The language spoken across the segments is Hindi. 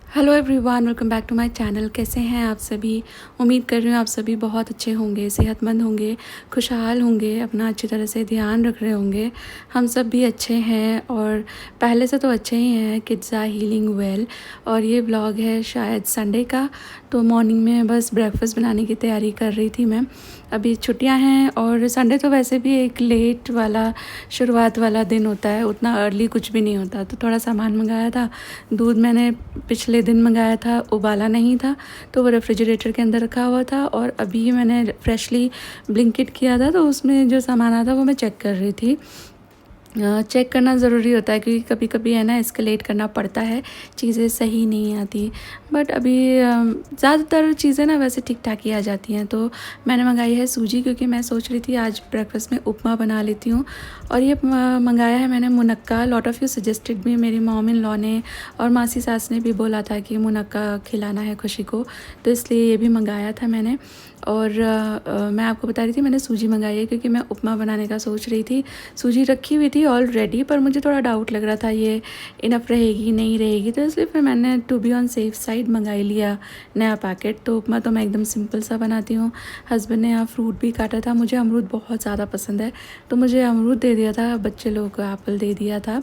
Hello everyone, welcome back to my channel. कैसे हैं आप सभी? उम्मीद कर रही हूँ आप सभी बहुत अच्छे होंगे, सेहतमंद होंगे, खुशहाल होंगे, अपना अच्छी तरह से ध्यान रख रहे होंगे। हम सब भी अच्छे हैं और पहले से तो अच्छे ही हैं। Kids are healing well. और ये व्लॉग है शायद संडे का। तो मॉर्निंग में बस ब्रेकफास्ट बनाने की तैयारी कर रही थी मैं। अभी छुट्टियां हैं और संडे तो वैसे भी एक लेट वाला शुरुआत वाला दिन होता है, उतना अर्ली कुछ भी नहीं होता। तो थोड़ा सामान मंगाया था। दूध मैंने पिछले दिन मंगाया था, उबाला नहीं था, तो वो रेफ्रिजरेटर के अंदर रखा हुआ था। और अभी मैंने फ्रेशली ब्लिंकिट किया था, तो उसमें जो सामान आया था वो मैं चेक कर रही थी। चेक करना ज़रूरी होता है क्योंकि कभी कभी है ना, एस्केलेट करना पड़ता है, चीज़ें सही नहीं आती। बट अभी ज़्यादातर चीज़ें ना वैसे ठीक ठाक ही आ जाती हैं। तो मैंने मंगाई है सूजी, क्योंकि मैं सोच रही थी आज ब्रेकफास्ट में उपमा बना लेती हूँ। और ये मंगाया है मैंने मुनक्का। लॉट ऑफ़ यू सजेस्टेड भी, मेरी मॉम इन लॉ ने और मासी सास ने भी बोला था कि मुनक्का खिलाना है खुशी को, तो इसलिए ये भी मंगाया था मैंने। और मैं आपको बता रही थी मैंने सूजी मंगाई है क्योंकि मैं उपमा बनाने का सोच रही थी। सूजी रखी हुई थी ऑलरेडी, पर मुझे थोड़ा डाउट लग रहा था ये इनफ रहेगी नहीं रहेगी, तो इसलिए फिर मैंने to be on safe side मंगाई लिया नया पैकेट। तो उपमा तो मैं एकदम सिंपल सा बनाती हूँ। हस्बैंड ने यहाँ फ्रूट भी काटा था, मुझे अमरूद बहुत ज़्यादा पसंद है तो मुझे अमरूद दे दिया था, बच्चे लोगों को एप्पल दे दिया था।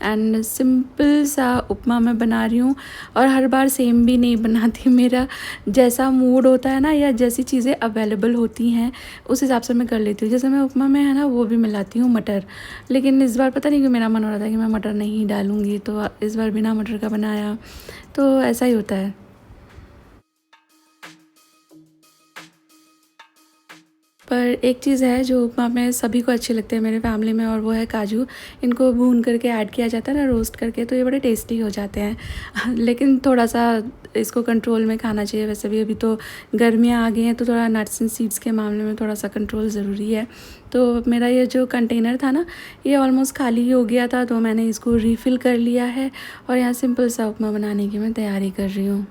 एंड सिंपल सा उपमा मैं बना रही हूँ। और हर बार सेम भी नहीं बनाती, मेरा जैसा मूड होता है ना या जैसी चीज़ें अवेलेबल होती हैं उस हिसाब से मैं कर लेती हूँ। जैसे मैं उपमा में है ना वो भी मिलाती हूँ मटर, लेकिन इस बार पता नहीं क्यों मेरा मन हो रहा था कि मैं मटर नहीं डालूँगी, तो इस बार बिना मटर का बनाया। तो ऐसा ही होता है। पर एक चीज़ है जो उपमा में सभी को अच्छे लगते हैं मेरे फैमिली में, और वो है काजू। इनको भून करके ऐड किया जाता है ना, रोस्ट करके, तो ये बड़े टेस्टी हो जाते हैं। लेकिन थोड़ा सा इसको कंट्रोल में खाना चाहिए। वैसे भी अभी तो गर्मियाँ आ गई हैं, तो थोड़ा नट्स एंड सीड्स के मामले में थोड़ा सा कंट्रोल ज़रूरी है। तो मेरा ये जो कंटेनर था ना, ये ऑलमोस्ट खाली ही हो गया था, तो मैंने इसको रीफ़िल कर लिया है। और यहाँ सिंपल सा उपमा बनाने की मैं तैयारी कर रही हूँ।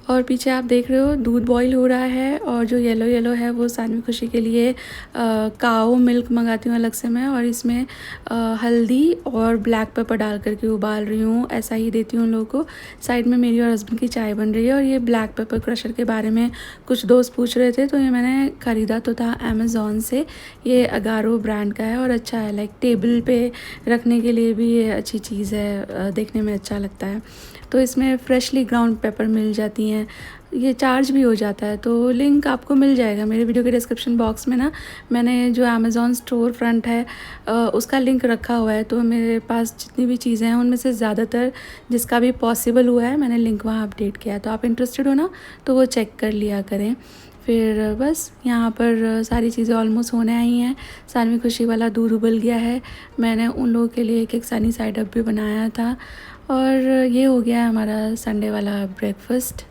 और पीछे आप देख रहे हो दूध बॉईल हो रहा है, और जो येलो येलो है वो सानवी खुशी के लिए काओ मिल्क मंगाती हूँ अलग से मैं। और इसमें हल्दी और ब्लैक पेपर डाल करके उबाल रही हूँ, ऐसा ही देती हूँ उन लोगों को। साइड में मेरी और हस्बैंड की चाय बन रही है। और ये ब्लैक पेपर क्रशर के बारे में कुछ दोस्त पूछ रहे थे, तो ये मैंने ख़रीदा तो था अमेज़ॉन से। ये अगारो ब्रांड का है और अच्छा है, लाइक टेबल पे रखने के लिए भी ये अच्छी चीज़ है, देखने में अच्छा लगता है। तो इसमें फ्रेशली ग्राउंड पेपर मिल जाती हैं, ये चार्ज भी हो जाता है। तो लिंक आपको मिल जाएगा मेरे वीडियो के डिस्क्रिप्शन बॉक्स में ना। मैंने जो अमेज़ॉन स्टोर फ्रंट है उसका लिंक रखा हुआ है। तो मेरे पास जितनी भी चीज़ें हैं उनमें से ज़्यादातर जिसका भी पॉसिबल हुआ है मैंने लिंक वहाँ अपडेट किया है। तो आप इंटरेस्टेड हो ना तो वो चेक कर लिया करें। फिर बस यहाँ पर सारी चीज़ें ऑलमोस्ट होने आई हैं। सानवी खुशी वाला दूध उबल गया है। मैंने उन लोगों के लिए एक एक सनी साइड अप भी बनाया था। और ये हो गया है हमारा संडे वाला ब्रेकफास्ट।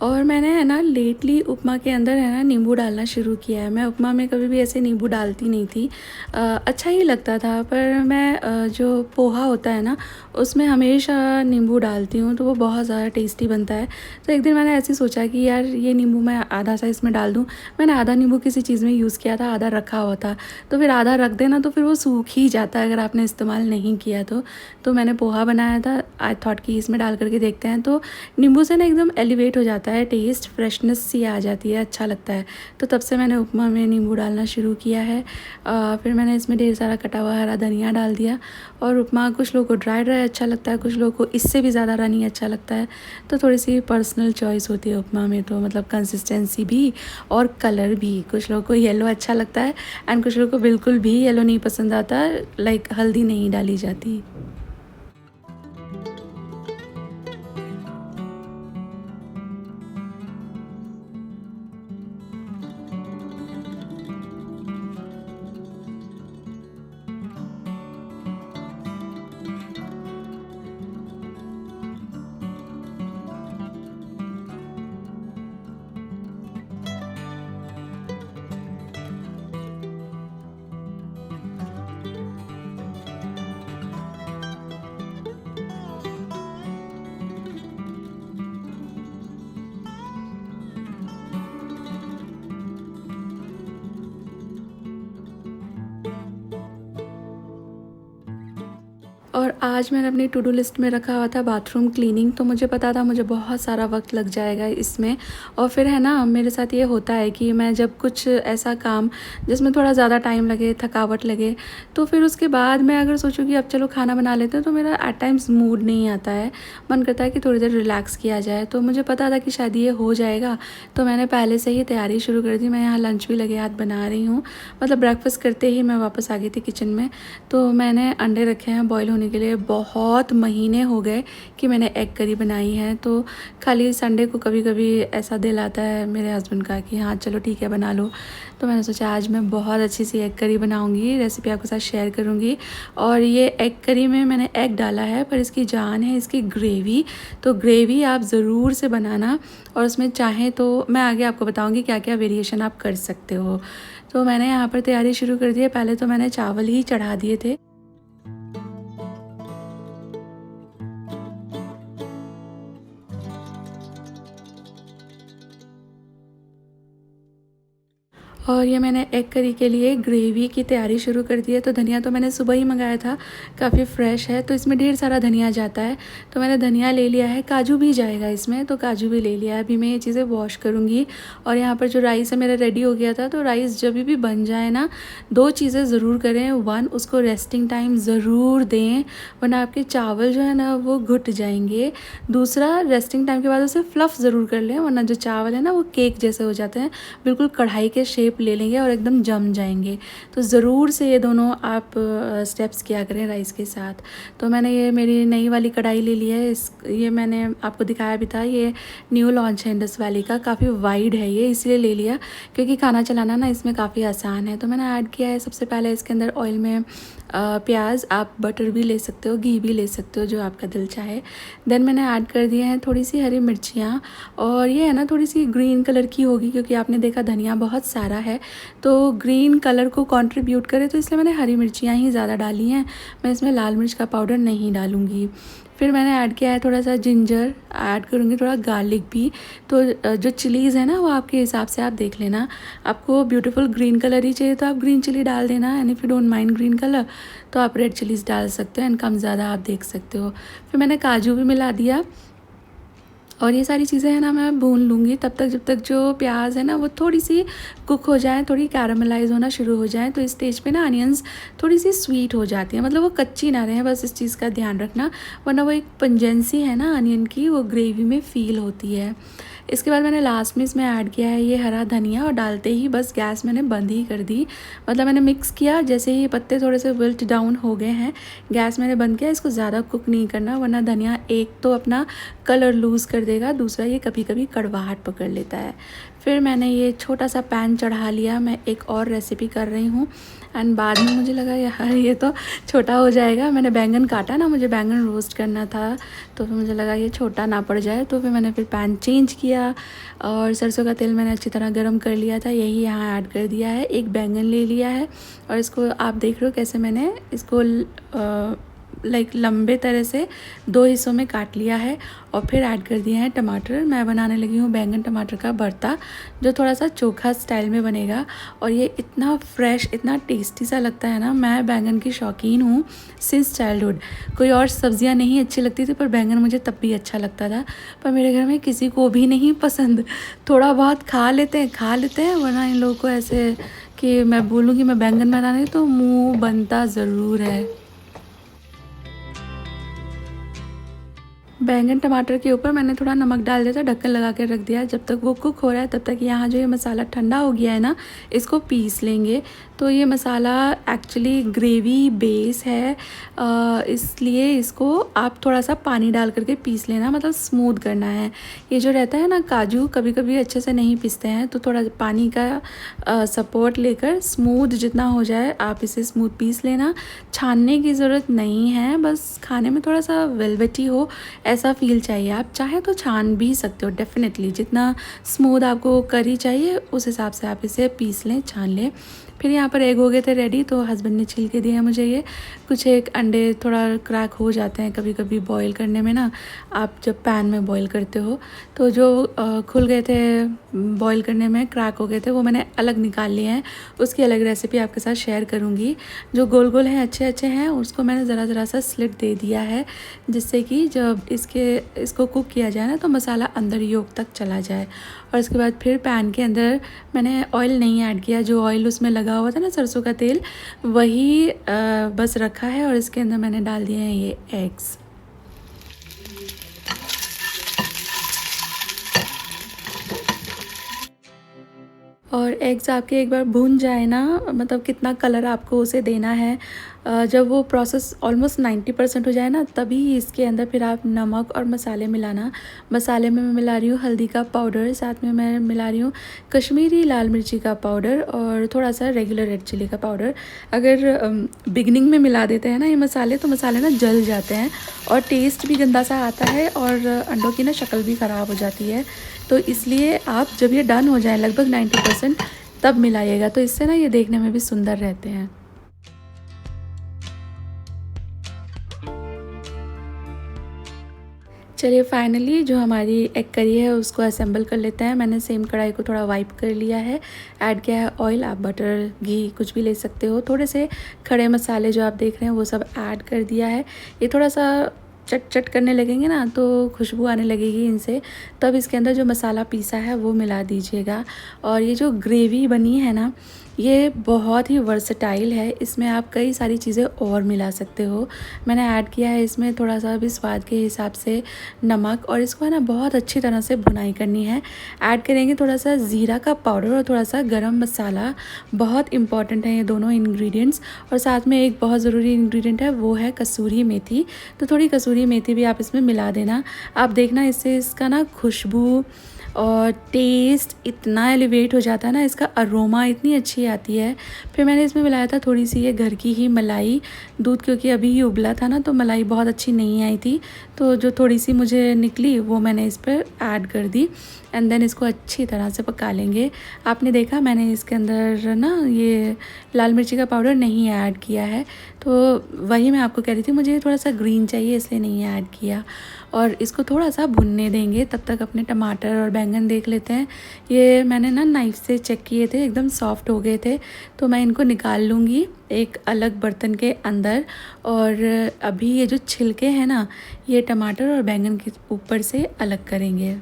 और मैंने है ना लेटली उपमा के अंदर है ना नींबू डालना शुरू किया है। मैं उपमा में कभी भी ऐसे नींबू डालती नहीं थी। अच्छा ही लगता था, पर मैं जो पोहा होता है ना उसमें हमेशा नींबू डालती हूँ, तो वो बहुत ज़्यादा टेस्टी बनता है। तो एक दिन मैंने ऐसे ही सोचा कि यार ये नींबू मैं आधा सा इसमें डाल दूँ। मैंने आधा नींबू किसी चीज़ में यूज़ किया था, आधा रखा हुआ था, तो फिर आधा रख देना तो फिर वो सूख ही जाता है अगर आपने इस्तेमाल नहीं किया तो मैंने पोहा बनाया था। आई थॉट कि इसमें डाल करके देखते हैं, तो नींबू से ना एकदम एलिवेट हो जाता है, टेस्ट फ्रेशनेस सी आ जाती है, अच्छा लगता है। तो तब से मैंने उपमा में नींबू डालना शुरू किया है। फिर मैंने इसमें ढेर सारा कटा हुआ हरा धनिया डाल दिया। और उपमा कुछ लोगों को ड्राई ड्राई अच्छा लगता है, कुछ लोगों को इससे भी ज़्यादा रनी अच्छा लगता है। तो थोड़ी सी पर्सनल चॉइस होती है उपमा में, तो मतलब कंसिस्टेंसी भी और कलर भी। कुछ लोगों को येलो अच्छा लगता है एंड कुछ लोगों को बिल्कुल भी येलो नहीं पसंद आता, लाइक हल्दी नहीं डाली जाती। और आज मैंने अपनी टू डू लिस्ट में रखा हुआ था बाथरूम क्लीनिंग, तो मुझे पता था मुझे बहुत सारा वक्त लग जाएगा इसमें। और फिर है ना मेरे साथ ये होता है कि मैं जब कुछ ऐसा काम जिसमें थोड़ा ज़्यादा टाइम लगे, थकावट लगे, तो फिर उसके बाद मैं अगर सोचूं कि अब चलो खाना बना लेते हैं, तो मेरा एट टाइम्स मूड नहीं आता है। मन करता है कि थोड़ी देर रिलैक्स किया जाए। तो मुझे पता था कि शायद ये हो जाएगा, तो मैंने पहले से ही तैयारी शुरू कर दी। मैं यहाँ लंच भी लगे हाथ बना रही हूँ, मतलब ब्रेकफास्ट करते ही मैं वापस आ गई थी किचन में। तो मैंने अंडे रखे हैं बॉईल होने के लिए। बहुत महीने हो गए कि मैंने एग करी बनाई है, तो खाली संडे को कभी कभी ऐसा दिल आता है मेरे हस्बैंड का कि हाँ चलो ठीक है बना लो। तो मैंने सोचा आज मैं बहुत अच्छी सी एग करी बनाऊंगी, रेसिपी आपके साथ शेयर करूंगी। और ये एग करी में मैंने एग डाला है, पर इसकी जान है इसकी ग्रेवी। तो ग्रेवी आप ज़रूर से बनाना, और उसमें चाहें तो मैं आगे आपको बताऊँगी क्या क्या वेरिएशन आप कर सकते हो। तो मैंने यहाँ पर तैयारी शुरू कर दी है। पहले तो मैंने चावल ही चढ़ा दिए थे। और ये मैंने एग करी के लिए ग्रेवी की तैयारी शुरू कर दी है। तो धनिया तो मैंने सुबह ही मंगाया था, काफ़ी फ्रेश है, तो इसमें ढेर सारा धनिया जाता है। तो मैंने धनिया ले लिया है, काजू भी जाएगा इसमें, तो काजू भी ले लिया है। अभी मैं ये चीज़ें वॉश करूँगी। और यहाँ पर जो राइस है मेरा रेडी हो गया था। तो राइस जब भी बन जाए ना, दो चीज़ें ज़रूर करें। वन, उसको रेस्टिंग टाइम ज़रूर दें, वरना आपके चावल जो है ना वो घुट जाएंगे। दूसरा, रेस्टिंग टाइम के बाद उसे फ्लफ़ ज़रूर कर लें, वरना जो चावल है ना वो केक जैसे हो जाते हैं, बिल्कुल कढ़ाई के शेप ले लेंगे और एकदम जम जाएंगे। तो ज़रूर से ये दोनों आप स्टेप्स किया करें राइस के साथ। तो मैंने ये मेरी नई वाली कढ़ाई ले ली है। ये मैंने आपको दिखाया भी था, ये न्यू लॉन्च है इंडस वैली का, काफ़ी वाइड है ये, इसलिए ले लिया क्योंकि खाना चलाना ना इसमें काफ़ी आसान है। तो मैंने ऐड किया है सबसे पहले इसके अंदर ऑयल में प्याज, आप बटर भी ले सकते हो, घी भी ले सकते हो, जो आपका दिल चाहे। देन मैंने ऐड कर दिए हैं थोड़ी सी हरी मिर्चियाँ, और ये है ना थोड़ी सी ग्रीन कलर की होगी क्योंकि आपने देखा धनिया बहुत सारा है, तो ग्रीन कलर को कंट्रीब्यूट करे, तो इसलिए मैंने हरी मिर्चियाँ ही ज़्यादा डाली हैं। मैं इसमें लाल मिर्च का पाउडर नहीं डालूँगी। फिर मैंने ऐड किया है थोड़ा सा जिंजर, ऐड करूँगी थोड़ा गार्लिक भी। तो जो चिलीज़ है ना वो आपके हिसाब से आप देख लेना, आपको ब्यूटीफुल ग्रीन कलर ही चाहिए तो आप ग्रीन चिली डाल देना, and if you don't mind green colour तो आप रेड चिलीज़ डाल सकते हो, एंड कम ज़्यादा आप देख सकते हो। फिर मैंने काजू भी मिला दिया, और ये सारी चीज़ें हैं ना मैं भून लूँगी तब तक, जब तक जो प्याज है ना वो थोड़ी सी कुक हो जाए, थोड़ी कैरामलाइज होना शुरू हो जाए। तो इस स्टेज पे ना अनियंस थोड़ी सी स्वीट हो जाती है, मतलब वो कच्ची ना रहे, बस इस चीज़ का ध्यान रखना, वरना वो एक पंजेंसी है ना अनियन की, वो ग्रेवी में फ़ील होती है। इसके बाद मैंने लास्ट में इसमें ऐड किया है ये हरा धनिया, और डालते ही बस गैस मैंने बंद ही कर दी। मतलब मैंने मिक्स किया, जैसे ही पत्ते थोड़े से विल्ट डाउन हो गए हैं गैस मैंने बंद किया। इसको ज़्यादा कुक नहीं करना, वरना धनिया एक तो अपना कलर लूज़ कर देगा, दूसरा ये कभी कभी कड़वाहट पकड़ लेता है। फिर मैंने ये छोटा सा पैन चढ़ा लिया, मैं एक और रेसिपी कर रही हूँ। एंड बाद में मुझे लगा यार ये तो छोटा हो जाएगा, मैंने बैंगन काटा ना, मुझे बैंगन रोस्ट करना था, तो फिर मुझे लगा ये छोटा ना पड़ जाए, तो फिर मैंने पैन चेंज किया और सरसों का तेल मैंने अच्छी तरह गर्म कर लिया था, यही यहाँ ऐड कर दिया है। एक बैंगन ले लिया है और इसको आप देख रहे हो कैसे मैंने इसको लाइक लंबे तरह से 2 हिस्सों में काट लिया है। और फिर ऐड कर दिए हैं टमाटर। मैं बनाने लगी हूँ बैंगन टमाटर का भरता, जो थोड़ा सा चोखा स्टाइल में बनेगा और ये इतना फ्रेश, इतना टेस्टी सा लगता है ना। मैं बैंगन की शौकीन हूँ सिंस चाइल्डहुड। कोई और सब्जियाँ नहीं अच्छी लगती थी, पर बैंगन मुझे तब भी अच्छा लगता था, पर मेरे घर में किसी को भी नहीं पसंद। थोड़ा बहुत खा लेते हैं, वरना इन लोगों को ऐसे कि मैं बोलूँ कि मैं बैंगन बना रही तो मुँह बनता ज़रूर है। बैंगन टमाटर के ऊपर मैंने थोड़ा नमक डाल दिया था, ढक्कन लगा के रख दिया। जब तक वो कुक हो रहा है तब तक यहाँ जो ये मसाला ठंडा हो गया है ना, इसको पीस लेंगे। तो ये मसाला एक्चुअली ग्रेवी बेस है, इसलिए इसको आप थोड़ा सा पानी डाल करके पीस लेना, मतलब स्मूथ करना है। ये जो रहता है ना काजू, कभी कभी अच्छे से नहीं पीसते हैं, तो थोड़ा पानी का सपोर्ट लेकर स्मूथ जितना हो जाए आप इसे स्मूथ पीस लेना। छानने की ज़रूरत नहीं है, बस खाने में थोड़ा सा वेलवेटी हो ऐसा फील चाहिए। आप चाहे तो छान भी सकते हो, डेफिनेटली जितना स्मूथ आपको करी चाहिए उस हिसाब से आप इसे पीस लें, छान लें। फिर यहाँ पर एग हो गए थे रेडी, तो हस्बैंड ने छील के दिया मुझे ये। कुछ एक अंडे थोड़ा क्रैक हो जाते हैं कभी कभी बॉईल करने में ना, आप जब पैन में बॉईल करते हो, तो जो खुल गए थे बॉईल करने में, क्रैक हो गए थे, वो मैंने अलग निकाल लिए हैं। उसकी अलग रेसिपी आपके साथ शेयर करूँगी। जो गोल गोल हैं अच्छे अच्छे हैं, उसको मैंने ज़रा सा स्लिट दे दिया है, जिससे कि जब इसको कुक किया जाए ना तो मसाला अंदर योक तक चला जाए। और इसके बाद फिर पैन के अंदर मैंने ऑयल नहीं ऐड किया, जो ऑयल उसमें लगा हुआ था ना सरसों का तेल, वही बस रखा है। और इसके अंदर मैंने डाल दिए हैं ये एग्स। और एग्स आपके एक बार भून जाए ना, मतलब कितना कलर आपको उसे देना है, जब वो प्रोसेस ऑलमोस्ट 90% हो जाए ना, तभी इसके अंदर फिर आप नमक और मसाले मिलाना। मसाले में मैं मिला रही हूँ हल्दी का पाउडर, साथ में मैं मिला रही हूँ कश्मीरी लाल मिर्ची का पाउडर और थोड़ा सा रेगुलर रेड चिली का पाउडर। अगर बिगनिंग में मिला देते हैं ना ये मसाले, तो मसाले ना जल जाते हैं और टेस्ट भी गंदा सा आता है और अंडों की ना शक्ल भी ख़राब हो जाती है। तो इसलिए आप जब ये डन हो जाए लगभग 90%, तब मिलाइएगा, तो इससे ना ये देखने में भी सुंदर रहते हैं। चलिए फाइनली जो हमारी एग करी है उसको असेंबल कर लेते हैं। मैंने सेम कढ़ाई को थोड़ा वाइप कर लिया है, ऐड किया है ऑयल, आप बटर घी कुछ भी ले सकते हो। थोड़े से खड़े मसाले जो आप देख रहे हैं वो सब ऐड कर दिया है। ये थोड़ा सा चट चट करने लगेंगे ना तो खुशबू आने लगेगी इनसे, तब इसके अंदर जो मसाला पीसा है वो मिला दीजिएगा। और ये जो ग्रेवी बनी है ना, ये बहुत ही वर्सेटाइल है, इसमें आप कई सारी चीज़ें और मिला सकते हो। मैंने ऐड किया है इसमें थोड़ा सा भी स्वाद के हिसाब से नमक, और इसको है ना बहुत अच्छी तरह से भुनाई करनी है। ऐड करेंगे थोड़ा सा ज़ीरा का पाउडर और थोड़ा सा गरम मसाला, बहुत इंपॉर्टेंट है ये दोनों इंग्रेडिएंट्स। और साथ में एक बहुत ज़रूरी इंग्रेडिएंट है, वो है कसूरी मेथी। तो थोड़ी कसूरी मेथी भी आप इसमें मिला देना। आप देखना इससे इसका ना खुशबू और टेस्ट इतना एलिवेट हो जाता है ना, इसका अरोमा इतनी अच्छी आती है। फिर मैंने इसमें मिलाया था थोड़ी सी ये घर की ही मलाई, दूध क्योंकि अभी ही उबला था ना, तो मलाई बहुत अच्छी नहीं आई थी, तो जो थोड़ी सी मुझे निकली वो मैंने इस पर ऐड कर दी। एंड देन इसको अच्छी तरह से पका लेंगे। आपने देखा मैंने इसके अंदर ना ये लाल मिर्ची का पाउडर नहीं ऐड किया है, तो वही मैं आपको कह रही थी, मुझे थोड़ा सा ग्रीन चाहिए इसलिए नहीं ऐड किया। और इसको थोड़ा सा भुनने देंगे, तब तक अपने टमाटर और बैंगन देख लेते हैं। ये मैंने ना नाइफ़ से चेक किए थे, एकदम सॉफ्ट हो गए थे, तो मैं इनको निकाल लूँगी एक अलग बर्तन के अंदर। और अभी ये जो छिलके हैं ना, ये टमाटर और बैंगन के ऊपर से अलग करेंगे।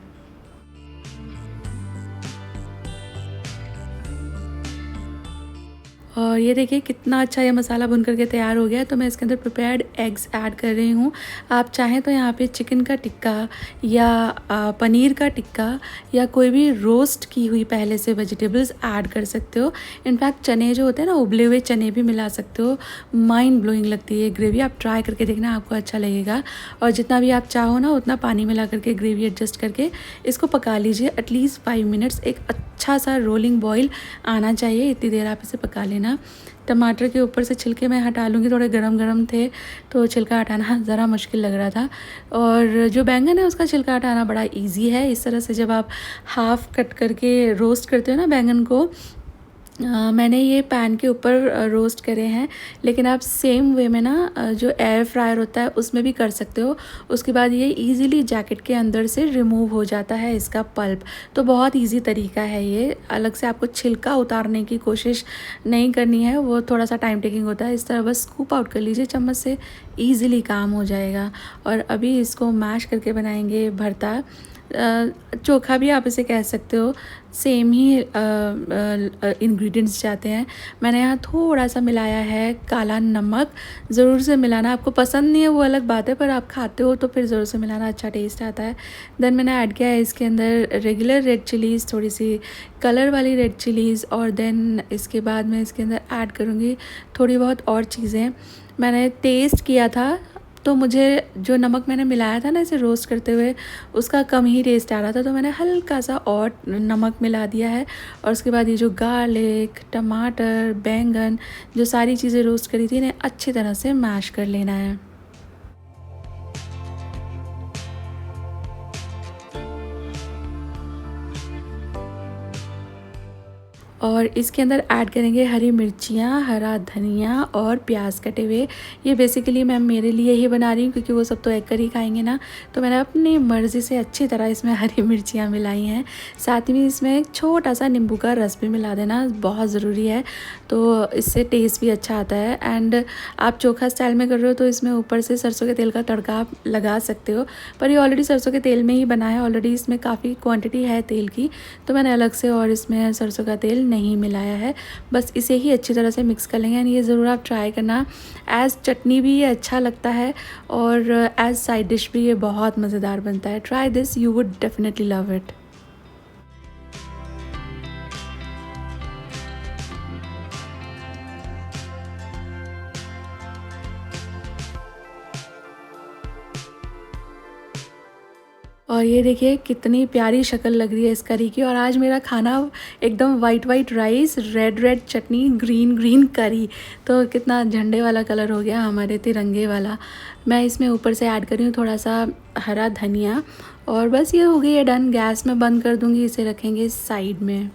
और ये देखिए कितना अच्छा ये मसाला भुन करके तैयार हो गया है। तो मैं इसके अंदर प्रिपेयर्ड एग्स ऐड कर रही हूँ। आप चाहें तो यहाँ पे चिकन का टिक्का या पनीर का टिक्का या कोई भी रोस्ट की हुई पहले से वेजिटेबल्स ऐड कर सकते हो। इनफैक्ट चने जो होते हैं ना, उबले हुए चने भी मिला सकते हो। माइंड ब्लोइंग लगती है ग्रेवी, आप ट्राई करके देखना, आपको अच्छा लगेगा। और जितना भी आप चाहो ना उतना पानी मिला करके ग्रेवी एडजस्ट करके इसको पका लीजिए एटलीस्ट 5 मिनट्स। एक अच्छा सा रोलिंग बॉईल आना चाहिए, इतनी देर आप इसे पका लेना। टमाटर के ऊपर से छिलके मैं हटा लूँगी, थोड़े गरम गरम थे तो छिलका हटाना ज़रा मुश्किल लग रहा था। और जो बैंगन है उसका छिलका हटाना बड़ा इजी है। इस तरह से जब आप हाफ़ कट करके रोस्ट करते हो ना बैंगन को, मैंने ये पैन के ऊपर रोस्ट करे हैं, लेकिन आप सेम वे में ना जो एयर फ्रायर होता है उसमें भी कर सकते हो। उसके बाद ये इजीली जैकेट के अंदर से रिमूव हो जाता है इसका पल्प। तो बहुत इजी तरीका है ये, अलग से आपको छिलका उतारने की कोशिश नहीं करनी है, वो थोड़ा सा टाइम टेकिंग होता है। इस तरह बस स्कूप आउट कर लीजिए चम्मच से, ईज़िली काम हो जाएगा। और अभी इसको मैश करके बनाएंगे भरता, चोखा भी आप इसे कह सकते हो। सेम ही इंग्रेडिएंट्स जाते हैं। मैंने यहाँ थोड़ा सा मिलाया है काला नमक, ज़रूर से मिलाना। आपको पसंद नहीं है वो अलग बात है, पर आप खाते हो तो फिर ज़रूर से मिलाना, अच्छा टेस्ट आता है। देन मैंने ऐड किया है इसके अंदर रेगुलर रेड चिलीज़, थोड़ी सी कलर वाली रेड चिलीज़। और देन इसके बाद मैं इसके अंदर ऐड करूँगी थोड़ी बहुत और चीज़ें। मैंने टेस्ट किया था तो मुझे जो नमक मैंने मिलाया था ना इसे रोस्ट करते हुए, उसका कम ही टेस्ट आ रहा था, तो मैंने हल्का सा और नमक मिला दिया है। और उसके बाद ये जो गार्लिक, टमाटर, बैंगन, जो सारी चीज़ें रोस्ट करी थी इन्हें अच्छी तरह से मैश कर लेना है। और इसके अंदर ऐड करेंगे हरी मिर्चियाँ, हरा धनिया और प्याज कटे हुए। ये बेसिकली मैं मेरे लिए ही बना रही हूँ क्योंकि वो सब तो एग करी खाएंगे ना, तो मैंने अपनी मर्ज़ी से अच्छी तरह इसमें हरी मिर्चियाँ मिलाई हैं। साथ ही में इसमें एक छोटा सा नींबू का रस भी मिला देना, बहुत ज़रूरी है, तो इससे टेस्ट भी अच्छा आता है। एंड आप चोखा स्टाइल में कर रहे हो तो इसमें ऊपर से सरसों के तेल का तड़का आप लगा सकते हो, पर ये ऑलरेडी सरसों के तेल में ही बना है, ऑलरेडी इसमें काफ़ी क्वांटिटी है तेल की, तो मैंने अलग से और इसमें सरसों का तेल नहीं मिलाया है। बस इसे ही अच्छी तरह से मिक्स कर लेंगे। एंड ये ज़रूर आप ट्राई करना, एज़ चटनी भी ये अच्छा लगता है और एज़ साइड डिश भी ये बहुत मज़ेदार बनता है। Try this, you would definitely love it. और ये देखिए कितनी प्यारी शक्ल लग रही है इस करी की। और आज मेरा खाना एकदम white white rice, red red chutney, green green curry, तो कितना झंडे वाला कलर हो गया, हमारे तिरंगे वाला। मैं इसमें ऊपर से ऐड कर रही हूँ थोड़ा सा हरा धनिया। और बस ये हो गई है डन। गैस में बंद कर दूँगी, इसे रखेंगे साइड में।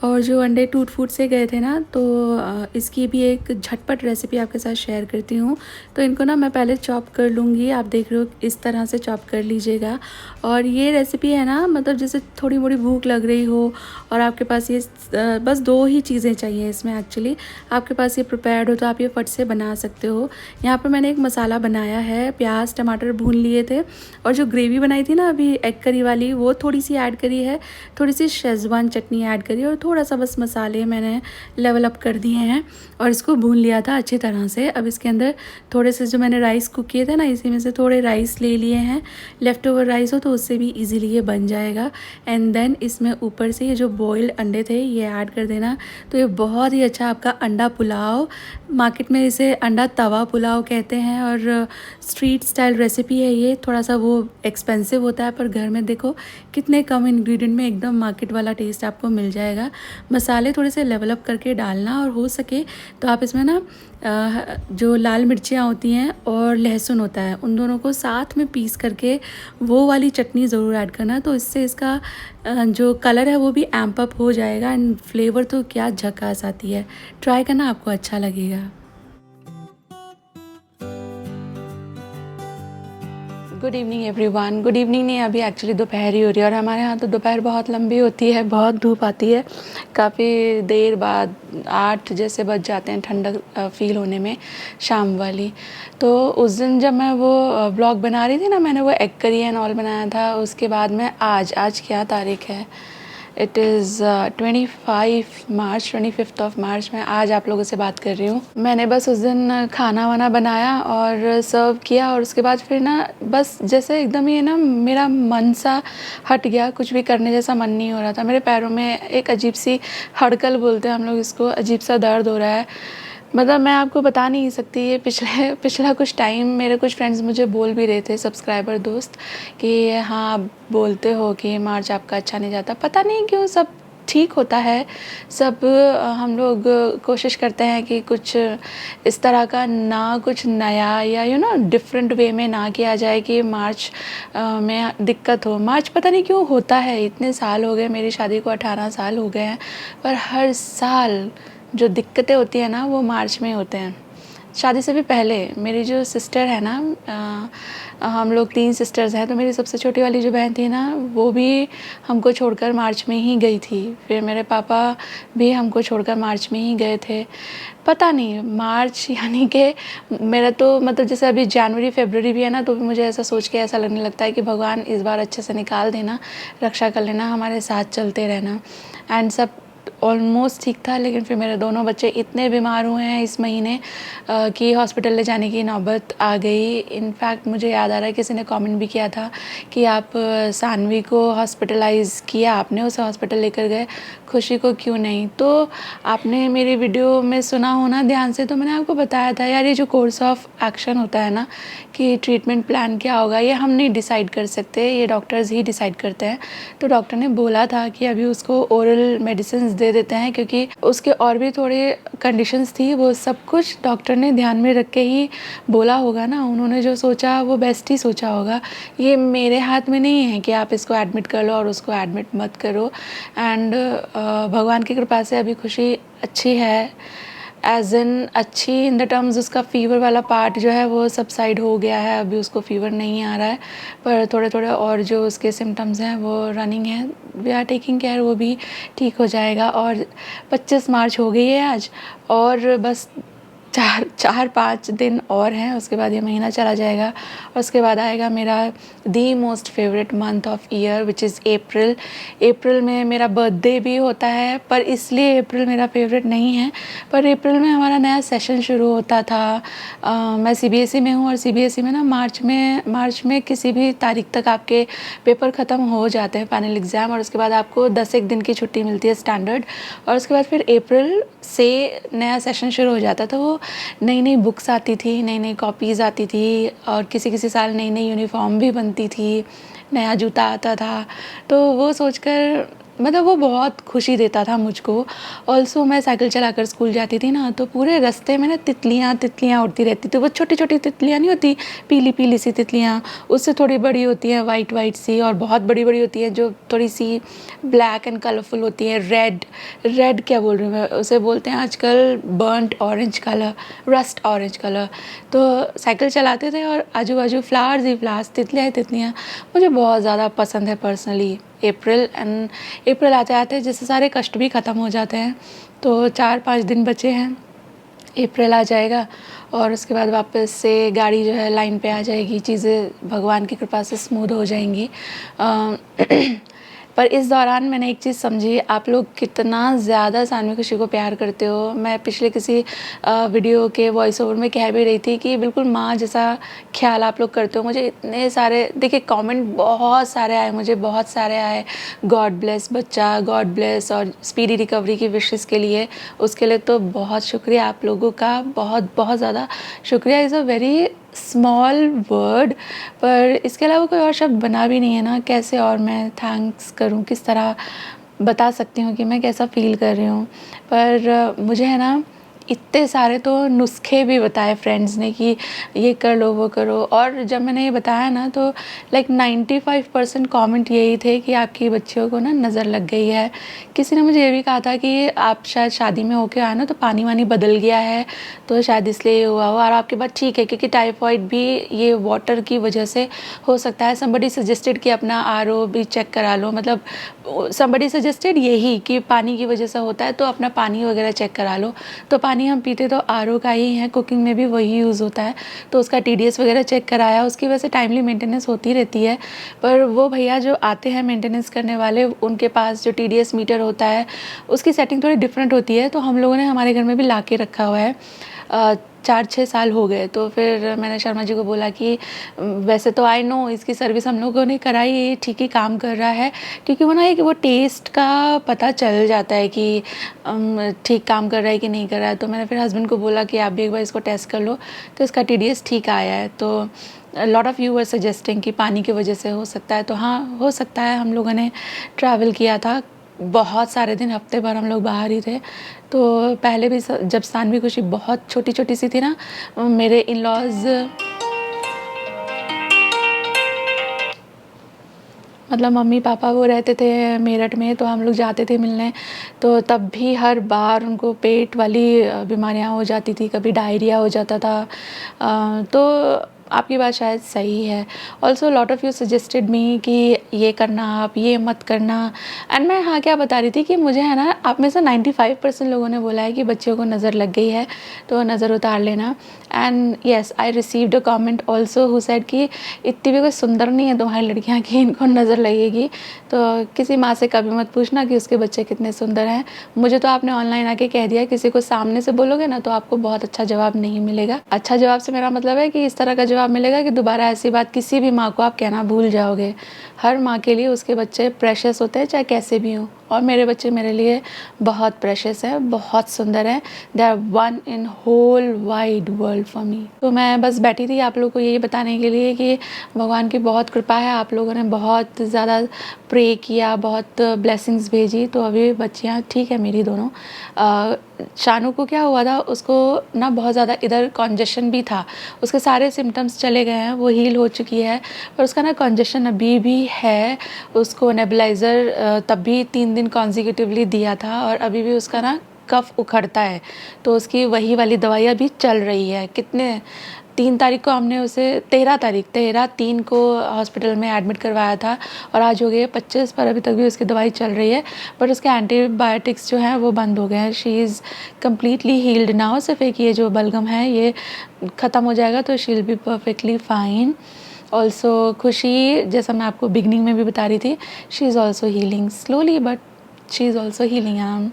और जो अंडे टूट फूट से गए थे ना, तो इसकी भी एक झटपट रेसिपी आपके साथ शेयर करती हूँ। तो इनको ना मैं पहले चॉप कर लूँगी, आप देख रहे हो इस तरह से चॉप कर लीजिएगा। और ये रेसिपी है ना, मतलब जैसे थोड़ी मोड़ी भूख लग रही हो और आपके पास ये बस 2 ही चीज़ें चाहिए इसमें एक्चुअली, आपके पास ये प्रिपेयर्ड हो तो आप ये फट से बना सकते हो। यहाँ पर मैंने एक मसाला बनाया है, प्याज टमाटर भून लिए थे और जो ग्रेवी बनाई थी ना अभी एग करी वाली, वो थोड़ी सी ऐड करी है, थोड़ी सी शेज़वान चटनी ऐड करी और थोड़ा सा बस मसाले मैंने लेवल अप कर दिए हैं और इसको भून लिया था अच्छी तरह से। अब इसके अंदर थोड़े से जो मैंने राइस कुक किए थे ना, इसी में से थोड़े राइस ले लिए हैं। लेफ़्ट ओवर राइस हो तो उससे भी इजीली ये बन जाएगा। एंड देन इसमें ऊपर से ये जो बॉइल्ड अंडे थे ये ऐड कर देना। तो ये बहुत ही अच्छा आपका अंडा पुलाव, मार्केट में इसे अंडा तवा पुलाव कहते हैं और स्ट्रीट स्टाइल रेसिपी है ये। थोड़ा सा वो एक्सपेंसिव होता है, पर घर में देखो कितने कम इंग्रेडिएंट में एकदम मार्केट वाला टेस्ट आपको मिल जाएगा। मसाले थोड़े से लेवल अप करके डालना, और हो सके तो आप इसमें ना जो लाल मिर्चियाँ होती हैं और लहसुन होता है, उन दोनों को साथ में पीस करके वो वाली चटनी ज़रूर ऐड करना। तो इससे इसका जो कलर है वो भी एम्प अप हो जाएगा एंड फ्लेवर तो क्या झकास आती है। ट्राई करना, आपको अच्छा लगेगा। Good evening everyone. Good evening नहीं, अभी एक्चुअली दोपहर ही हो रही है और हमारे यहाँ तो दोपहर बहुत लंबी होती है, बहुत धूप आती है। काफ़ी देर बाद 8 जैसे बज जाते हैं ठंडक फील होने में, शाम वाली। तो उस दिन जब मैं वो ब्लॉग बना रही थी ना, मैंने वो एग करी एंड ऑल बनाया था। उसके बाद मैं आज क्या तारीख है, it is 25th of March. मैं आज आप लोगों से बात कर रही हूँ। मैंने बस उस दिन खाना वाना बनाया और सर्व किया और उसके बाद फिर ना बस जैसे एकदम ही ना मेरा मन सा हट गया, कुछ भी करने जैसा मन नहीं हो रहा था। मेरे पैरों में एक अजीब सी हड़कल बोलते हैं हम लोग इसको, अजीब सा दर्द हो रहा है। मतलब मैं आपको बता नहीं सकती। ये पिछला कुछ टाइम मेरे कुछ फ्रेंड्स मुझे बोल भी रहे थे, सब्सक्राइबर दोस्त, कि हाँ आप बोलते हो कि मार्च आपका अच्छा नहीं जाता। पता नहीं क्यों सब ठीक होता है। सब हम लोग कोशिश करते हैं कि कुछ इस तरह का ना कुछ नया या डिफरेंट वे में ना किया जाए कि मार्च में दिक्कत हो। मार्च पता नहीं क्यों होता है। इतने साल हो गए, मेरी शादी को 18 साल हो गए हैं, पर हर साल जो दिक्कतें होती हैं ना वो मार्च में होते हैं। शादी से भी पहले मेरी जो सिस्टर है ना, हम लोग 3 सिस्टर्स हैं, तो मेरी सबसे छोटी वाली जो बहन थी ना वो भी हमको छोड़कर मार्च में ही गई थी। फिर मेरे पापा भी हमको छोड़कर मार्च में ही गए थे। पता नहीं मार्च यानी कि मेरा तो मतलब जैसे अभी जनवरी फरवरी भी है ना, तो भी मुझे ऐसा सोच के ऐसा लगने लगता है कि भगवान इस बार अच्छे से निकाल देना, रक्षा कर लेना, हमारे साथ चलते रहना। एंड सब ऑलमोस्ट ठीक था, लेकिन फिर मेरे दोनों बच्चे इतने बीमार हुए हैं इस महीने कि हॉस्पिटल ले जाने की नौबत आ गई। इनफैक्ट मुझे याद आ रहा है किसी ने कमेंट भी किया था कि आप सानवी को हॉस्पिटलाइज़ किया, आपने उसे हॉस्पिटल लेकर गए, खुशी को क्यों नहीं। तो आपने मेरी वीडियो में सुना होना ध्यान से, तो मैंने आपको बताया था यार, ये जो कोर्स ऑफ एक्शन होता है ना कि ट्रीटमेंट प्लान क्या होगा, ये हम नहीं डिसाइड कर सकते, ये डॉक्टर्स ही डिसाइड करते हैं। तो डॉक्टर ने बोला था कि अभी उसको ओरल मेडिसिन दे देते हैं, क्योंकि उसके और भी थोड़े कंडीशंस थी। वो सब कुछ डॉक्टर ने ध्यान में रख के ही बोला होगा ना, उन्होंने जो सोचा वो बेस्ट ही सोचा होगा। ये मेरे हाथ में नहीं है कि आप इसको एडमिट कर लो और उसको एडमिट मत करो। एंड भगवान की कृपा से अभी खुशी अच्छी है, एज इन अच्छी इन द टर्म्स उसका फ़ीवर वाला पार्ट जो है वो सबसाइड हो गया है। अभी उसको फ़ीवर नहीं आ रहा है, पर थोड़े थोड़े और जो उसके सिम्टम्स हैं वो रनिंग है। वी आर टेकिंग केयर, वो भी ठीक हो जाएगा। और 25 मार्च हो गई है आज, और बस 4-5 दिन और हैं, उसके बाद ये महीना चला जाएगा। और उसके बाद आएगा मेरा the most favourite month of year which is April. अप्रैल में मेरा बर्थडे भी होता है, पर इसलिए अप्रैल मेरा फेवरेट नहीं है। पर अप्रैल में हमारा नया सेशन शुरू होता था। मैं CBSE में हूँ, और CBSE में ना मार्च में किसी भी तारीख तक आपके पेपर ख़त्म हो जाते हैं, फाइनल एग्ज़ाम, और उसके बाद आपको 10 दिन की छुट्टी मिलती है स्टैंडर्ड। और उसके बाद फिर अप्रैल से नया सेशन शुरू हो जाता था। वो नई नई बुक्स आती थी, नई नई कॉपीज़ आती थी, और किसी साल नई नई यूनिफॉर्म भी बनती थी, नया जूता आता था। तो वो सोचकर मतलब वो बहुत खुशी देता था मुझको। ऑल्सो मैं साइकिल चलाकर स्कूल जाती थी ना, तो पूरे रास्ते में ना तितलियाँ उड़ती रहती थी। वो छोटी छोटी तितलियाँ नहीं होती, पीली पीली सी तितलियाँ, उससे थोड़ी बड़ी होती हैं वाइट सी, और बहुत बड़ी बड़ी होती है जो थोड़ी सी ब्लैक एंड कलरफुल होती है। रेड क्या बोल रही हूँ मैं, उसे बोलते हैं आजकल burnt orange colour, rust orange colour. तो साइकिल चलाते थे और आजू बाजू फ्लावर्स ही फ्लावर्स, तितलियाँ। मुझे बहुत ज़्यादा पसंद है पर्सनली अप्रैल आते आते जैसे सारे कष्ट भी ख़त्म हो जाते हैं। तो 4-5 दिन बचे हैं, अप्रैल आ जाएगा, और उसके बाद वापस से गाड़ी जो है लाइन पे आ जाएगी, चीज़ें भगवान की कृपा से स्मूथ हो जाएंगी। पर इस दौरान मैंने एक चीज़ समझी, आप लोग कितना ज़्यादा सानवी खुशी को प्यार करते हो। मैं पिछले किसी वीडियो के वॉइस ओवर में कह भी रही थी कि बिल्कुल माँ जैसा ख्याल आप लोग करते हो। मुझे इतने सारे देखिए कमेंट बहुत सारे आए, मुझे बहुत सारे आए, गॉड ब्लेस बच्चा, गॉड ब्लेस, और स्पीडी रिकवरी की विशेस के लिए, उसके लिए तो बहुत शुक्रिया आप लोगों का, बहुत बहुत ज़्यादा शुक्रिया। Is a very small word, पर इसके अलावा कोई और शब्द बना भी नहीं है ना, कैसे और मैं थैंक्स करूं, किस तरह बता सकती हूँ कि मैं कैसा फ़ील कर रही हूँ। पर मुझे है ना इतने सारे तो नुस्खे भी बताए फ्रेंड्स ने कि ये कर लो वो करो, और जब मैंने ये बताया ना तो लाइक 95% कमेंट यही थे कि आपकी बच्चियों को ना नज़र लग गई है। किसी ने मुझे ये भी कहा था कि आप शायद शादी में होके आए ना तो पानी वानी बदल गया है, तो शायद इसलिए हुआ हो। और आपकी बात ठीक है, क्योंकि टाइफॉइड भी ये वाटर की वजह से हो सकता है। समबडी सजेस्टेड कि अपना RO भी चेक करा लो, मतलब समबडी सजेस्टेड यही कि पानी की वजह से होता है, तो अपना पानी वगैरह चेक करा लो। तो पानी पानी हम पीते तो आरओ का ही है, कुकिंग में भी वही यूज़ होता है, तो उसका टीडीएस वगैरह चेक कराया, उसकी वैसे टाइमली मेंटेनेंस होती रहती है। पर वो भैया जो आते हैं मेंटेनेंस करने वाले, उनके पास जो टीडीएस मीटर होता है उसकी सेटिंग थोड़ी डिफरेंट होती है, तो हम लोगों ने हमारे घर में भी ला के रखा हुआ है। 4-6 साल हो गए, तो फिर मैंने शर्मा जी को बोला कि वैसे तो आई नो इसकी सर्विस हम लोगों ने कराई, ये ठीक ही काम कर रहा है, क्योंकि वो ना एक वो टेस्ट का पता चल जाता है कि ठीक काम कर रहा है कि नहीं कर रहा है। तो मैंने फिर हस्बैंड को बोला कि आप भी एक बार इसको टेस्ट कर लो, तो इसका टीडीएस ठीक आया है। तो lot of you were suggesting कि पानी की वजह से हो सकता है, तो हाँ हो सकता है। हम लोगों ने ट्रैवल किया था बहुत सारे दिन, हफ्ते भर हम लोग बाहर ही थे। तो पहले भी जब सानवी खुशी बहुत छोटी छोटी सी थी ना, मेरे इन लॉज़ मतलब मम्मी पापा वो रहते थे मेरठ में, तो हम लोग जाते थे मिलने, तो तब भी हर बार उनको पेट वाली बीमारियां हो जाती थी, कभी डायरिया हो जाता था। तो आपकी बात शायद सही है। Also lot of you suggested me कि ये करना, आप ये मत करना। एंड मैं हाँ क्या बता रही थी कि मुझे है ना, आप में से 95% लोगों ने बोला है कि बच्चियों को नज़र लग गई है, तो नज़र उतार लेना। And yes, I received a comment also who said कि इतनी भी कोई सुंदर नहीं है तुम्हारी लड़कियाँ कि इनको नज़र लगेगी। तो किसी माँ से कभी मत पूछना कि उसके बच्चे कितने सुंदर हैं। मुझे तो आपने ऑनलाइन आके कह दिया, किसी को सामने से बोलोगे ना तो आपको बहुत अच्छा जवाब नहीं मिलेगा। अच्छा जवाब से मेरा मतलब है कि इस तरह का जवाब मिलेगा कि दोबारा ऐसी बात किसी भी माँ को आप कहना भूल जाओगे। हर माँ के लिए उसके बच्चे प्रेशियस होते हैं, चाहे कैसे भी हों, और मेरे बच्चे मेरे लिए बहुत प्रेशियस हैं, बहुत सुंदर हैं। They are one in whole wide world for me. तो मैं बस बैठी थी आप लोगों को यही बताने के लिए कि भगवान की बहुत कृपा है, आप लोगों ने बहुत ज़्यादा प्रे किया, बहुत ब्लेसिंग्स भेजी, तो अभी बच्चियाँ ठीक है मेरी दोनों। शानू को क्या हुआ था, उसको ना बहुत ज़्यादा इधर कॉन्जेशन भी था, उसके सारे सिम्टम्स चले गए हैं, वो हील हो चुकी है, पर उसका ना कॉन्जेशन अभी भी है। उसको नेबुलाइज़र तब भी 3 दिन कॉन्जिक्यूटिवली दिया था, और अभी भी उसका ना कफ उखड़ता है, तो उसकी वही वाली दवाई अभी चल रही है। कितने 3 तारीख को हमने उसे 13/3 को हॉस्पिटल में एडमिट करवाया था, और आज हो गई है 25, पर अभी तक भी उसकी दवाई चल रही है, बट उसके एंटीबायोटिक्स जो हैं वो बंद हो गए हैं। She is completely healed now. सिर्फ एक ये जो बलगम है ये ख़त्म हो जाएगा तो she will be perfectly fine. Also खुशी, जैसा मैं आपको बिगनिंग में भी बता रही थी, she is also healing slowly, but she is also healing. I am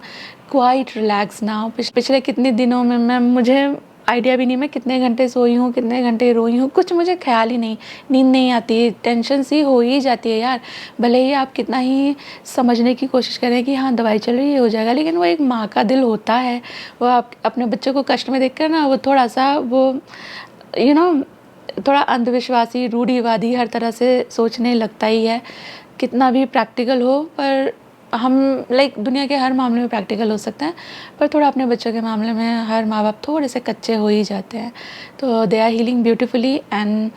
quite relax now. पिछले कितने दिनों में मुझे आइडिया भी नहीं मैं कितने घंटे सोई हूँ, कितने घंटे रोई हूँ, कुछ मुझे ख्याल ही नहीं, नींद नहीं आती, टेंशन सी हो ही जाती है यार। भले ही आप कितना ही समझने की कोशिश करें कि हाँ दवाई चल रही है हो जाएगा, लेकिन वो एक माँ का दिल होता है, वो आप अपने बच्चे को कष्ट में देखकर ना वो थोड़ा सा वो थोड़ा अंधविश्वासी, रूढ़िवादी हर तरह से सोचने लगता ही है, कितना भी प्रैक्टिकल हो। पर हम दुनिया के हर मामले में प्रैक्टिकल हो सकते हैं, पर थोड़ा अपने बच्चों के मामले में हर माँ बाप थोड़े से कच्चे हो ही जाते हैं। तो they are healing beautifully, and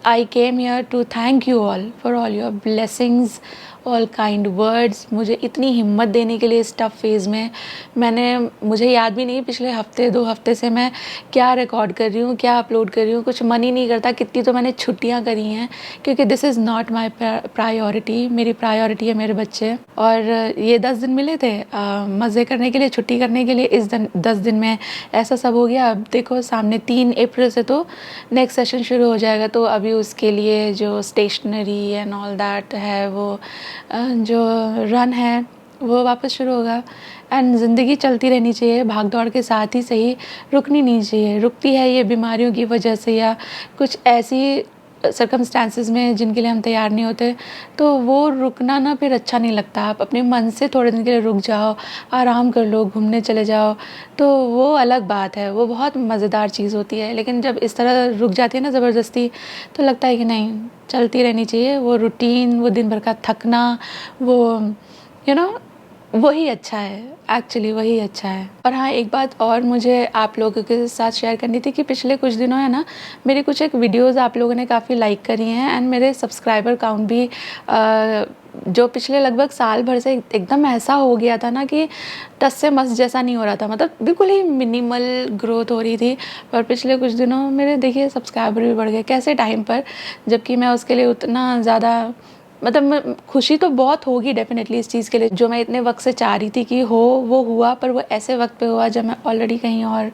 I came here to thank you all for all your blessings, all kind words. मुझे इतनी हिम्मत देने के लिए इस टफ फेज़ में मुझे याद भी नहीं पिछले हफ्ते 2 हफ्ते से मैं क्या रिकॉर्ड कर रही हूँ, क्या अपलोड कर रही हूँ, कुछ मन ही नहीं करता। कितनी तो मैंने छुट्टियाँ करी हैं, क्योंकि this is not my priority. मेरी प्रायोरिटी है मेरे बच्चे। और ये 10 दिन मिले थे मज़े करने के लिए, छुट्टी करने के लिए। इस 10 दिन में ऐसा सब हो गया। अब देखो सामने 3 अप्रैल से तो नेक्स्ट सेशन शुरू हो जाएगा, तो अभी उसके लिए जो स्टेशनरी एंड ऑल दैट है, वो जो रन है वो वापस शुरू होगा। एंड ज़िंदगी चलती रहनी चाहिए, भाग दौड़ के साथ ही सही, रुकनी नहीं चाहिए। रुकती है ये बीमारियों की वजह से या कुछ ऐसी सर्कमस्टांसिस में जिनके लिए हम तैयार नहीं होते, तो वो रुकना ना फिर अच्छा नहीं लगता। आप अपने मन से थोड़े दिन के लिए रुक जाओ, आराम कर लो, घूमने चले जाओ, तो वो अलग बात है, वो बहुत मज़ेदार चीज़ होती है। लेकिन जब इस तरह रुक जाती है ना ज़बरदस्ती, तो लगता है कि नहीं, चलती रहनी चाहिए। वो रूटीन, वो दिन भर का थकना, वो वही अच्छा है, एक्चुअली वही अच्छा है। और हाँ, एक बात और मुझे आप लोगों के साथ शेयर करनी थी कि पिछले कुछ दिनों है ना, मेरी कुछ एक वीडियोस आप लोगों ने काफ़ी लाइक करी हैं, एंड मेरे सब्सक्राइबर काउंट भी जो पिछले लगभग साल भर से एकदम ऐसा हो गया था ना कि टस से मस जैसा नहीं हो रहा था, मतलब बिल्कुल ही मिनिमल ग्रोथ हो रही थी। पर पिछले कुछ दिनों मेरे देखिए सब्सक्राइबर भी बढ़ गए। कैसे टाइम पर, जबकि मैं उसके लिए उतना ज़्यादा मतलब खुशी तो बहुत होगी डेफिनेटली इस चीज़ के लिए, जो मैं इतने वक्त से चाह रही थी कि हो वो हुआ, पर वो ऐसे वक्त पे हुआ जब मैं ऑलरेडी कहीं और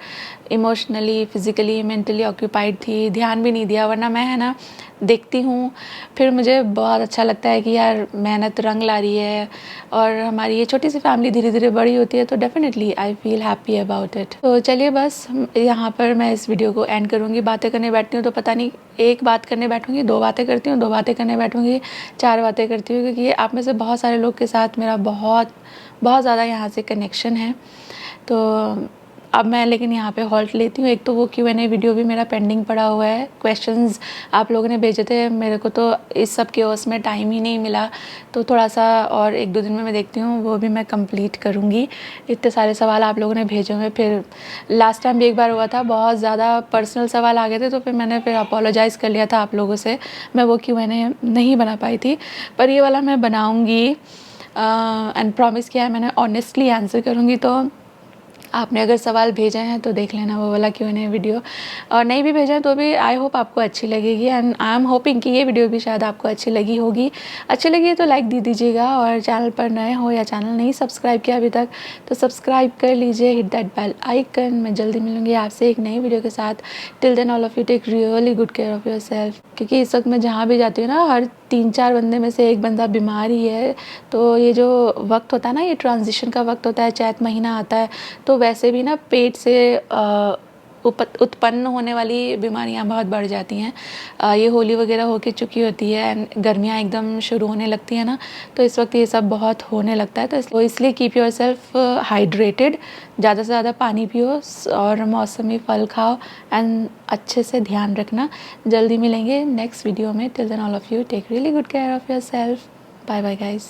इमोशनली, फिज़िकली, मेंटली ऑक्यूपाइड थी, ध्यान भी नहीं दिया। वरना मैं है ना देखती हूँ, फिर मुझे बहुत अच्छा लगता है कि यार मेहनत रंग ला रही है, और हमारी ये छोटी सी फैमिली धीरे धीरे बड़ी होती है, तो definitely I feel happy about it. तो चलिए बस यहाँ पर मैं इस वीडियो को एंड करूँगी। बातें करने बैठती हूँ तो पता नहीं एक बात करने बैठूँगी, 2 बातें करती हूँ, 2 बातें करने बैठूँगी, 4 बातें करती हूँ, क्योंकि आप में से बहुत सारे लोग के साथ मेरा बहुत ज़्यादा यहाँ से कनेक्शन है। तो अब मैं लेकिन यहाँ पे हॉल्ट लेती हूँ। एक तो वो Q&A वीडियो भी मेरा पेंडिंग पड़ा हुआ है, क्वेश्चंस आप लोगों ने भेजे थे, मेरे को तो इस सब के उसमें टाइम ही नहीं मिला, तो थोड़ा सा और 1-2 दिन में मैं देखती हूँ, वो भी मैं कंप्लीट करूँगी। इतने सारे सवाल आप लोगों ने भेजे हुए, फिर लास्ट टाइम भी एक बार हुआ था, बहुत ज़्यादा पर्सनल सवाल आ गए थे, तो फिर मैंने फिर अपोलोजाइज़ कर लिया था आप लोगों से, मैं वो Q&A नहीं बना पाई थी, पर ये वाला मैं बनाऊँगी एंड प्रॉमिस किया है मैंने, ऑनेस्टली आंसर करूँगी। तो आपने अगर सवाल भेजे हैं तो देख लेना वो वाला Q&A वीडियो, और नहीं भी भेजे हैं तो भी आई होप आपको अच्छी लगेगी, एंड आई एम होपिंग कि ये वीडियो भी शायद आपको अच्छी लगी होगी। अच्छी लगी है तो लाइक दे दीजिएगा, और चैनल पर नए हो या चैनल नहीं सब्सक्राइब किया अभी तक तो सब्सक्राइब कर लीजिए, हिट दैट बेल आइकन। मैं जल्दी मिलूँगी आपसे एक नई वीडियो के साथ। Till then all of you take really good care of yourself, क्योंकि इस वक्त मैं जहाँ भी जाती हूँ ना, हर 3-4 बंदे में से एक बंदा बीमार ही है। तो ये जो वक्त होता है ना, ये ट्रांजिशन का वक्त होता है, चैत महीना आता है, तो वैसे भी ना पेट से उत्पन्न होने वाली बीमारियां बहुत बढ़ जाती हैं। ये होली वगैरह होके चुकी होती है एंड गर्मियाँ एकदम शुरू होने लगती हैं ना, तो इस वक्त ये सब बहुत होने लगता है। तो इसलिए कीप योर सेल्फ हाइड्रेटेड, ज़्यादा से ज़्यादा पानी पियो और मौसमी फल खाओ, एंड अच्छे से ध्यान रखना। जल्दी मिलेंगे नेक्स्ट वीडियो में। Till then all of you take really good care of yourself. Bye bye guys.